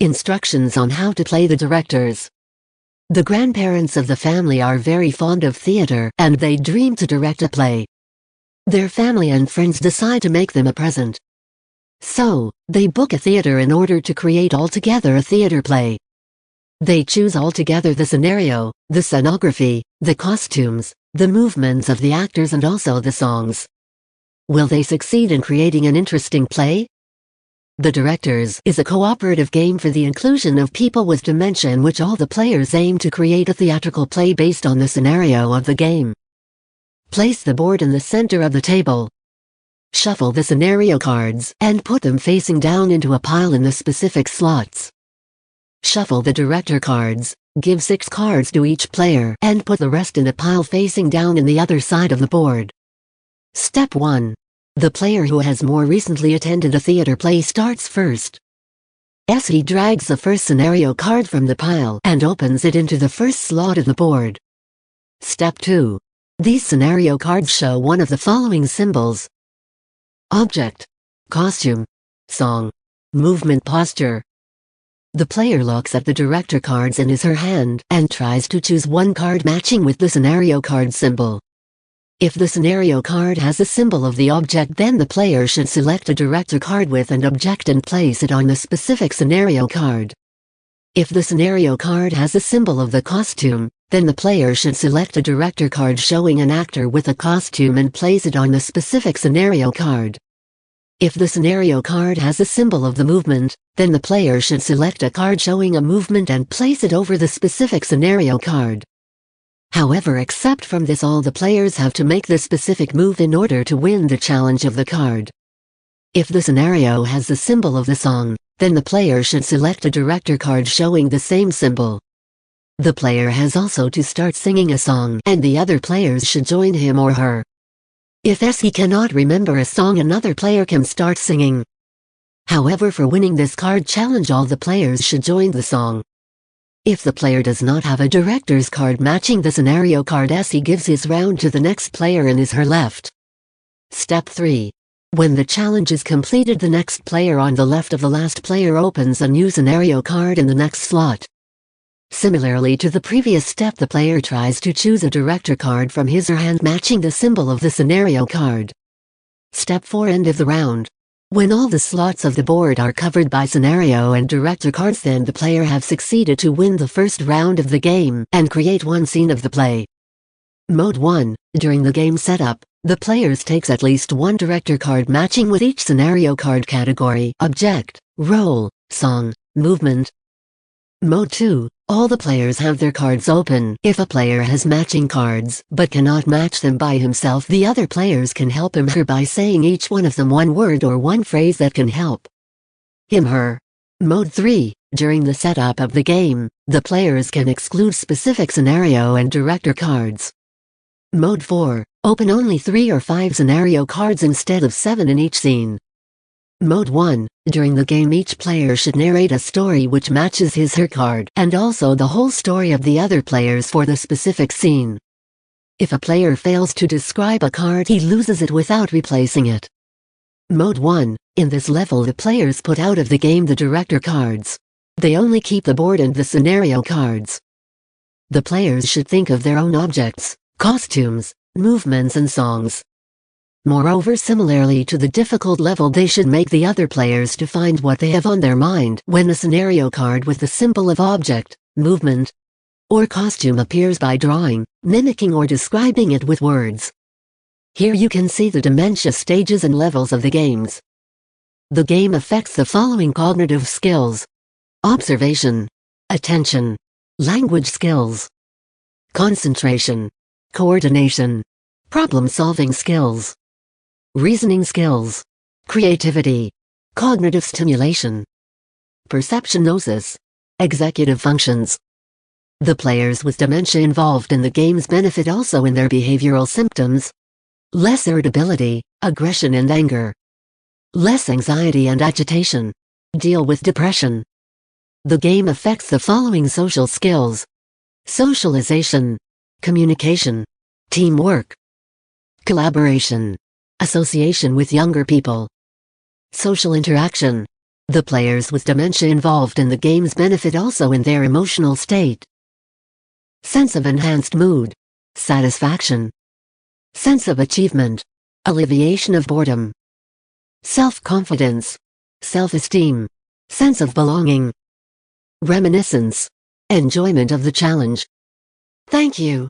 Instructions on how to play. The directors. The grandparents of the family are very fond of theater, and they dream to direct a play. Their family and friends decide to make them a present. So, they book a theater in order to create altogether a theater play. They choose altogether the scenario, the scenography, the costumes, the movements of the actors, and also the songs. Will they succeed in creating an interesting play? The Directors is a cooperative game for the inclusion of people with dementia, in which all the players aim to create a theatrical play based on the scenario of the game. Place the board in the center of the table. Shuffle the scenario cards and put them facing down into a pile in the specific slots. Shuffle the director cards, give 6 cards to each player, and put the rest in a pile facing down in the other side of the board. Step 1. The player who has more recently attended a theater play starts first. He drags the first scenario card from the pile and opens it into the first slot of the board. Step 2. These scenario cards show one of the following symbols: object, costume, song, movement, posture. The player looks at the director cards in his or her hand and tries to choose one card matching with the scenario card symbol. If the scenario card has a symbol of the object, then the player should select a director card with an object and place it on the specific scenario card. If the scenario card has a symbol of the costume, then the player should select a director card showing an actor with a costume and place it on the specific scenario card. If the scenario card has a symbol of the movement, then the player should select a card showing a movement and place it over the specific scenario card. However, except from this, all the players have to make the specific move in order to win the challenge of the card. If the scenario has the symbol of the song, then the player should select a director card showing the same symbol. The player has also to start singing a song, and the other players should join him or her. If he cannot remember a song, another player can start singing. However, for winning this card challenge, all the players should join the song. If the player does not have a director's card matching the scenario card, he gives his round to the next player in his or her left. Step 3. When the challenge is completed, the next player on the left of the last player opens a new scenario card in the next slot. Similarly to the previous step, the player tries to choose a director card from his or her hand matching the symbol of the scenario card. Step 4. End of the round. When all the slots of the board are covered by scenario and director cards, then the player have succeeded to win the first round of the game and create one scene of the play. Mode 1. During the game setup, the players takes at least one director card matching with each scenario card category: object, role, song, movement. Mode 2. All the players have their cards open. If a player has matching cards but cannot match them by himself, the other players can help him or her by saying each one of them one word or one phrase that can help him or her. Mode 3. During the setup of the game, the players can exclude specific scenario and director cards. Mode 4. Open only 3 or 5 scenario cards instead of 7 in each scene. Mode 1. During the game, each player should narrate a story which matches his or her card, and also the whole story of the other players for the specific scene. If a player fails to describe a card, he loses it without replacing it. Mode 1. In this level, the players put out of the game the director cards. They only keep the board and the scenario cards. The players should think of their own objects, costumes, movements, and songs. Moreover, similarly to the difficult level, they should make the other players to find what they have on their mind when a scenario card with the symbol of object, movement, or costume appears by drawing, mimicking, or describing it with words. Here you can see the dementia stages and levels of the games. The game affects the following cognitive skills: observation, attention, language skills, concentration, coordination, problem-solving skills, reasoning skills, creativity, cognitive stimulation, perceptionosis, executive functions. The players with dementia involved in the games benefit also in their behavioral symptoms: less irritability, aggression and anger, less anxiety and agitation, deal with depression. The game affects the following social skills: socialization, communication, teamwork, collaboration, association with younger people, social interaction, The players with dementia involved in the games benefit also in their emotional state. Sense of enhanced mood, satisfaction, sense of achievement, alleviation of boredom, self-confidence, self-esteem, sense of belonging, reminiscence, enjoyment of the challenge. Thank you.